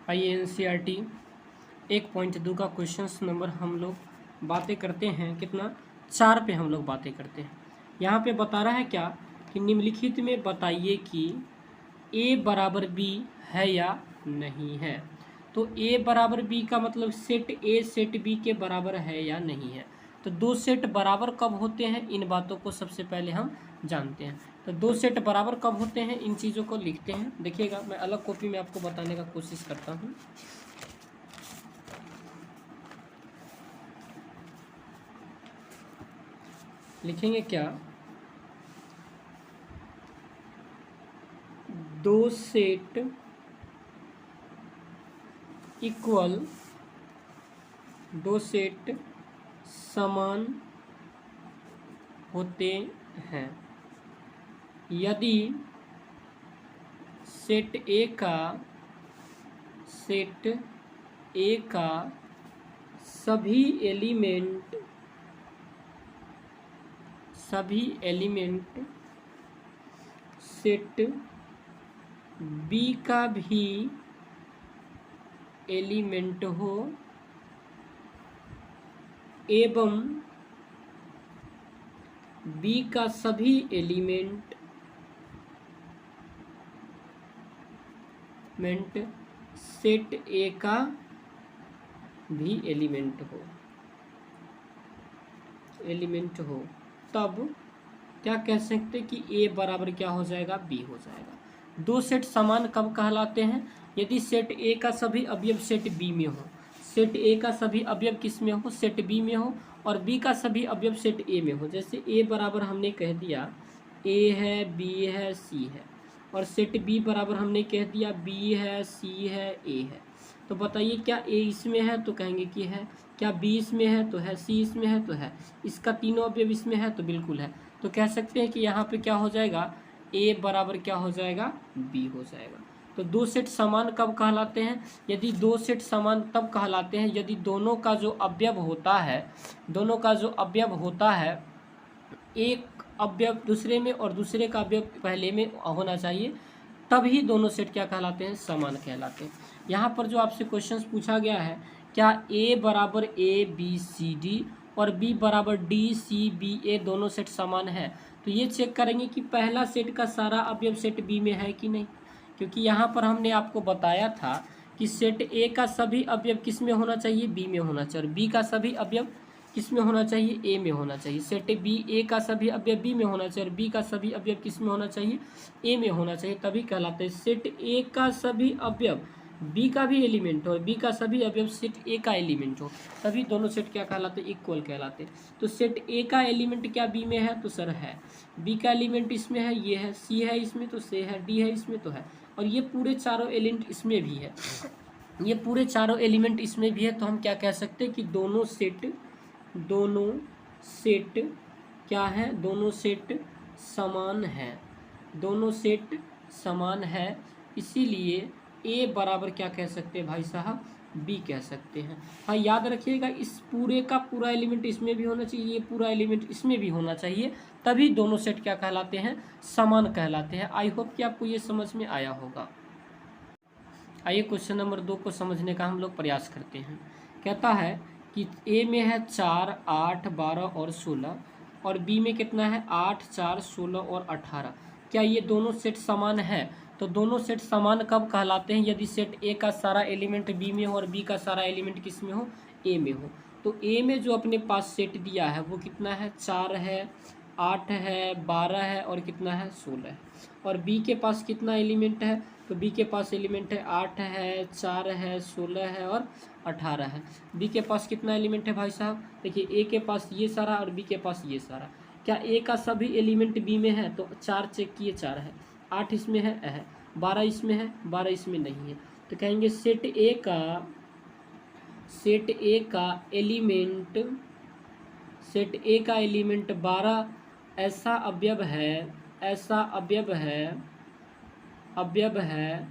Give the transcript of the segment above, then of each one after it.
आइए एनसीईआरटी 1.2 का question number हम लोग बातें करते हैं कितना 4 पे हम लोग बातें करते हैं। यहाँ पे बता रहा है क्या कि निम्नलिखित में बताइए कि ए बराबर बी है या नहीं है। तो ए बराबर बी का मतलब सेट ए सेट बी के बराबर है या नहीं है। तो दो सेट बराबर कब होते हैं, इन बातों को सबसे पहले हम जानते हैं। तो दो सेट बराबर कब होते हैं, इन चीज़ों को लिखते हैं। देखिएगा, मैं अलग कॉपी में आपको बताने का कोशिश करता हूँ। लिखेंगे क्या, दो सेट इक्वल, दो सेट समान होते हैं यदि सेट ए का सभी एलिमेंट सेट बी का भी एलिमेंट हो एवं बी का सभी एलिमेंट सेट ए का भी एलिमेंट हो, तब क्या कह सकते कि ए बराबर क्या हो जाएगा, बी हो जाएगा। दो सेट समान कब कहलाते हैं, यदि सेट ए का सभी अवयव सेट बी में हो, सेट ए का सभी अवयव किस में हो, सेट बी में हो, और बी का सभी अवयव सेट ए में हो। जैसे ए बराबर हमने कह दिया ए है, बी है, सी है, और सेट बी बराबर हमने कह दिया बी है, सी है, ए है। तो बताइए क्या ए इसमें है, तो कहेंगे कि है। क्या बी इसमें है, तो है। सी इसमें है, तो है। इसका तीनों अवयव इसमें है, तो बिल्कुल है। तो कह सकते हैं कि यहाँ पे क्या हो जाएगा, ए बराबर क्या हो जाएगा, बी हो जाएगा। तो दो सेट समान कब कहलाते हैं, यदि दो सेट समान तब कहलाते हैं यदि दोनों का जो अवयव होता है एक अवयव दूसरे में और दूसरे का अवयव पहले में होना चाहिए, तभी दोनों सेट क्या कहलाते हैं, समान कहलाते हैं। यहाँ पर जो आपसे क्वेश्चंस पूछा गया है, क्या ए बराबर ए बी सी डी और बी बराबर डी सी बी ए दोनों सेट समान है, तो ये चेक करेंगे कि पहला सेट का सारा अवयव सेट बी में है कि नहीं। क्योंकि यहाँ पर हमने आपको बताया था कि सेट ए का सभी अवयव किस में होना चाहिए, बी में होना चाहिए, और बी का सभी अवयव किस में होना चाहिए, ए में होना चाहिए। सेट बी ए का सभी अवयव बी में होना चाहिए और बी का सभी अवयव किस में होना चाहिए, ए में होना चाहिए, तभी कहलाते हैं। सेट ए का सभी अवयव बी का भी एलिमेंट हो और बी का सभी अवयव सेट ए का एलिमेंट हो, तभी दोनों सेट क्या कहलाते हैं, इक्वल कहलाते हैं। तो सेट ए का एलिमेंट क्या बी में है, तो सर है। बी का एलिमेंट इसमें है, ये है। सी है इसमें, तो से है। डी है इसमें, तो है। और ये पूरे चारों एलिमेंट इसमें भी है, ये पूरे चारों एलिमेंट इसमें भी है। तो हम क्या कह सकते हैं कि दोनों सेट क्या है, दोनों सेट समान है, दोनों सेट समान है। इसीलिए ए बराबर क्या कह सकते हैं भाई साहब, बी कह सकते हैं। हाँ, याद रखिएगा, इस पूरे का पूरा एलिमेंट इसमें भी होना चाहिए, ये पूरा एलिमेंट इसमें भी होना चाहिए, तभी दोनों सेट क्या कहलाते हैं, समान कहलाते हैं। आई होप कि आपको ये समझ में आया होगा। आइए क्वेश्चन नंबर 2 को समझने का हम लोग प्रयास करते हैं। कहता है कि ए में है 4, 8, 12 और 16, और बी में कितना है 8, 4, 16 और 18। क्या ये दोनों सेट समान है, तो दोनों सेट समान कब कहलाते हैं, यदि सेट ए का सारा एलिमेंट बी में हो और बी का सारा एलिमेंट किस में हो, ए में हो। तो ए में जो अपने पास सेट दिया है वो कितना है, 4 है, 8 है, 12 है और कितना है, 16 है। और बी के पास कितना एलिमेंट है, तो बी के पास एलिमेंट है 8 है, 4 है, 16 है और 18 है। बी के पास कितना एलिमेंट है भाई साहब, देखिए ए के पास ये सारा और बी के पास ये सारा। क्या ए का सभी एलिमेंट बी में है, तो 4 चेक किए, 4 है। 8 इसमें है, 12 इसमें है, 12 इसमें नहीं है। तो कहेंगे सेट ए का एलिमेंट 12 ऐसा अवयव है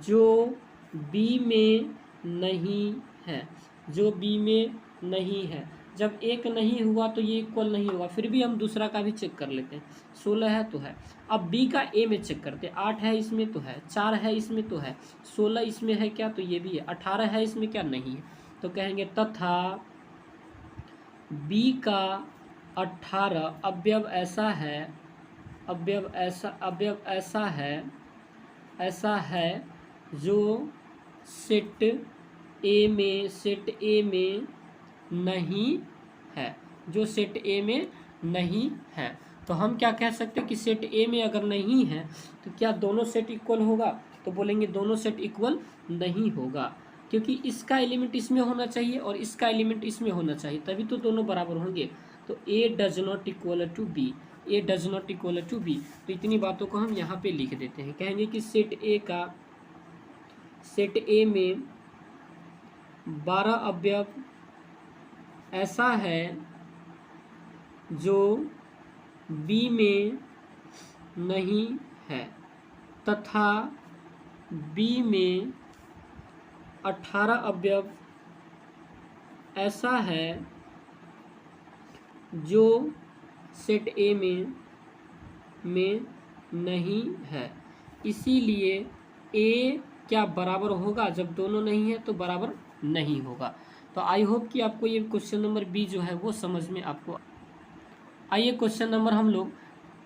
जो बी में नहीं है, जब एक नहीं हुआ तो ये इक्वल नहीं होगा। फिर भी हम दूसरा का भी चेक कर लेते हैं। 16 है तो है। अब बी का ए में चेक करते हैं। 8 है इसमें तो है, 4 है इसमें तो है, 16 इसमें है क्या, तो ये भी है, 18 है इसमें क्या, नहीं है। तो कहेंगे तथा बी का 18 अवयव ऐसा है, अवयव ऐसा है जो सेट ए में नहीं है, जो सेट ए में नहीं है। तो हम क्या कह सकते हैं कि सेट ए में अगर नहीं है तो क्या दोनों सेट इक्वल होगा, तो बोलेंगे दोनों सेट इक्वल नहीं होगा, क्योंकि इसका एलिमेंट इसमें होना चाहिए और इसका एलिमेंट इसमें होना चाहिए, तभी तो दोनों बराबर होंगे। तो A does not equal to B, A does not equal to B. तो इतनी बातों को हम यहाँ पे लिख देते हैं। कहेंगे कि सेट ए में 12 अवयव ऐसा है जो बी में नहीं है, तथा बी में 18 अवयव ऐसा है जो सेट ए में नहीं है। इसीलिए ए क्या बराबर होगा, जब दोनों नहीं है तो बराबर नहीं होगा। तो आई होप कि आपको ये क्वेश्चन नंबर बी जो है वो समझ में आपको। आइए क्वेश्चन नंबर हम लोग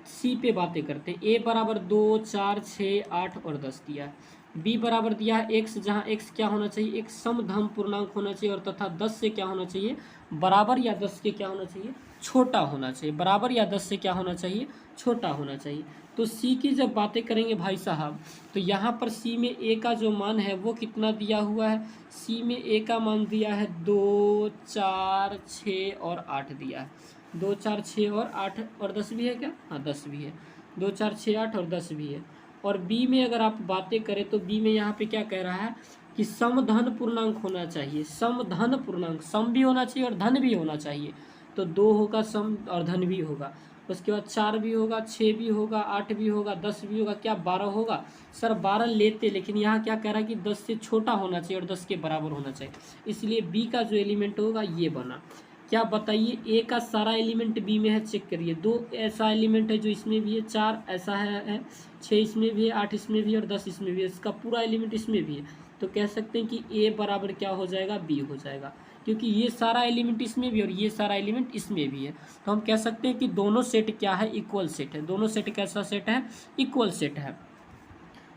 सी पे बातें करते हैं। ए बराबर 2, 4, 6, 8 और 10 दिया है। बी बराबर दिया है एक्स, जहाँ एक्स क्या होना चाहिए, एक समधर्म पूर्णांक होना चाहिए, और तथा 10 से क्या होना चाहिए, बराबर या 10 के क्या होना चाहिए, छोटा होना चाहिए। बराबर या 10 से क्या होना चाहिए, छोटा होना चाहिए। तो सी की जब बातें करेंगे भाई साहब, तो यहाँ पर सी में ए का जो मान है वो कितना दिया हुआ है, सी में ए का मान दिया है 2, 4, 6 और 8 दिया है। 2, 4, 6 और 8 और 10 भी है क्या, हाँ 10 भी है। 2, 4, 6, 8 और 10 भी है। और बी में अगर आप बातें करें तो बी में यहाँ पे क्या कह रहा है कि समधन पूर्णांक होना चाहिए, समधन पूर्णांक, सम भी होना चाहिए और धन भी होना चाहिए। तो 2 होगा सम और धन भी होगा, उसके बाद 4 भी होगा, 6 भी होगा, 8 भी होगा, 10 भी होगा, क्या 12 होगा। सर 12 लेते, लेकिन यहाँ क्या कह रहा है कि 10 से छोटा होना चाहिए और 10 के बराबर होना चाहिए, इसलिए बी का जो एलिमेंट होगा ये बना। क्या बताइए, ए का सारा एलिमेंट बी में है, चेक करिए। 2 ऐसा एलिमेंट है जो इसमें भी है, 4 ऐसा है, 6 इसमें भी है, 8 इसमें भी है और 10 इसमें भी है, इसका पूरा एलिमेंट इसमें भी है। तो कह सकते हैं कि ए बराबर क्या हो जाएगा, बी हो जाएगा, क्योंकि ये सारा एलिमेंट इसमें भी और ये सारा एलिमेंट इसमें भी है। तो हम कह सकते हैं कि दोनों सेट क्या है, इक्वल सेट है। दोनों सेट कैसा सेट है, इक्वल सेट है।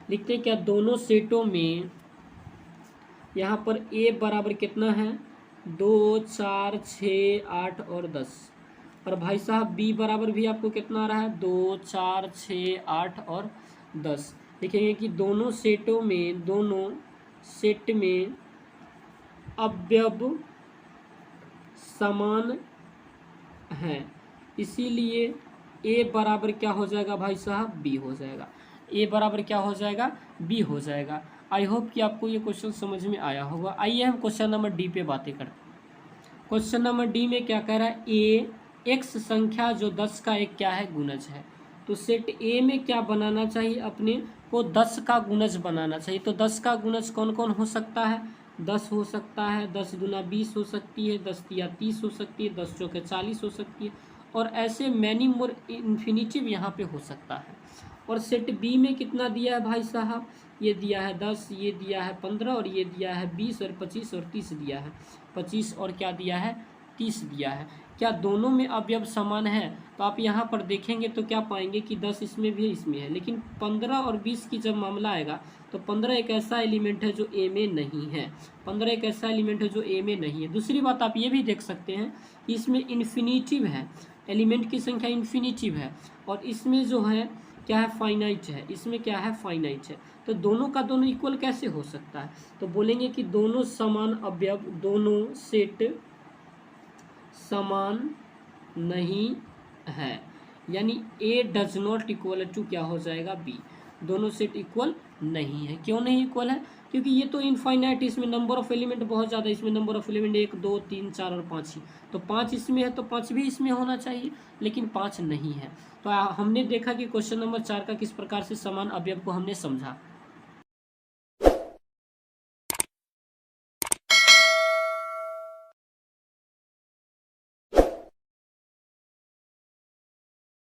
लिखते हैं क्या, दोनों सेटों में यहाँ पर ए बराबर कितना है, 2, 4, 6, 8 और 10। और भाई साहब बी बराबर भी आपको कितना आ रहा है, 2, 4, 6, 8 और 10। लिखेंगे कि दोनों सेट में अवयव समान हैं, इसीलिए ए बराबर क्या हो जाएगा भाई साहब, बी हो जाएगा। ए बराबर क्या हो जाएगा, बी हो जाएगा। आई होप कि आपको ये क्वेश्चन समझ में आया होगा। आइए हम क्वेश्चन नंबर डी पे बातें करते हैं। क्वेश्चन नंबर डी में क्या कह रहा है, ए एक्स संख्या जो 10 का एक क्या है, गुणज है। तो सेट ए में क्या बनाना चाहिए, अपने को 10 का गुणज बनाना चाहिए। तो 10 का गुणज कौन कौन हो सकता है, 10 हो सकता है, 10 दूना 20 हो सकती है, 10 तिया 30 हो सकती है, 10 चौके 40 हो सकती है, और ऐसे मैनी मोर इन्फिनिटिव यहाँ पे हो सकता है। और सेट बी में कितना दिया है भाई साहब, ये दिया है 10, ये दिया है 15 और ये दिया है 20 और 25 और 30 दिया है, 25 और क्या दिया है, 30 दिया है। क्या दोनों में अवयव समान है, तो आप यहाँ पर देखेंगे तो क्या पाएंगे कि 10 इसमें भी है, इसमें है, लेकिन 15 और 20 की जब मामला आएगा तो 15 एक ऐसा एलिमेंट है जो ए में नहीं है, 15 एक ऐसा एलिमेंट है जो ए में नहीं है। दूसरी बात आप ये भी देख सकते हैं कि इसमें इन्फिनिटिव है, एलिमेंट की संख्या इन्फिनिटिव है, और इसमें जो है क्या है, फाइनाइट है, इसमें क्या है, फाइनाइट है। तो दोनों का दोनों इक्वल कैसे हो सकता है, तो बोलेंगे कि दोनों समान अवयव, दोनों सेट समान नहीं है, यानी ए डज नॉट इक्वल टू क्या हो जाएगा, बी। दोनों सेट इक्वल नहीं है। क्यों नहीं इक्वल है, क्योंकि ये तो इनफाइनाइट, इसमें नंबर ऑफ एलिमेंट बहुत ज़्यादा, इसमें नंबर ऑफ एलिमेंट 1, 2, 3, 4 और 5 ही। तो 5 इसमें है तो 5 भी इसमें होना चाहिए, लेकिन 5 नहीं है। तो हमने देखा कि क्वेश्चन नंबर 4 का किस प्रकार से समान अवयव को हमने समझा।